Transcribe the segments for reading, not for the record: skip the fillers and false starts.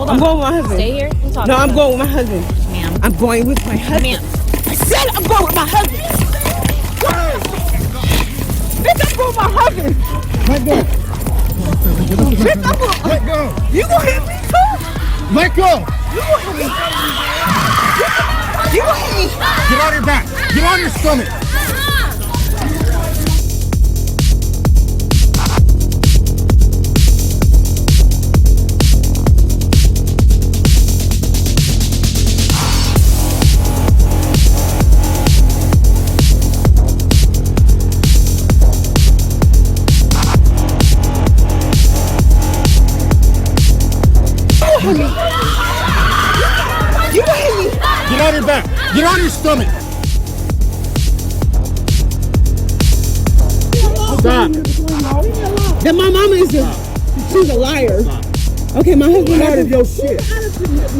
Hold I'm on. going with my husband. Stay here and talk. No, I'm to going with my husband. Ma'am. I'm going with my husband. Ma'am. I said I'm going with my husband. Bitch, I'm going with my husband. Let go. Bitch, I'm going. Let go. You gonna hit me too? Let go. You gonna hit me? You gonna hit me? Get on your back. Get on your stomach. You gonna hit me? Get on your back. Get on your stomach. Stop. Then my mama is she's a liar. Okay, my husband Out lied. of your shit.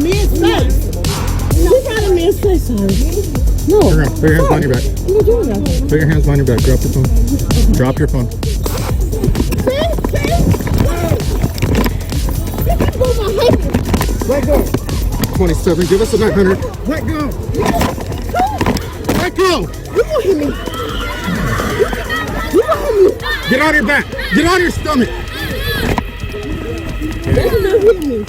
Man's face. Who's out of man's face, sorry? No. Put your hands behind your back. What are you doing that? Put your hands behind your back. Drop your phone. Drop your phone. Let go. 27. Give us a 900. Let go. Let go. You gonna hit me? You gonna hit me? Get on your back. Get on your stomach. That's not hitting me.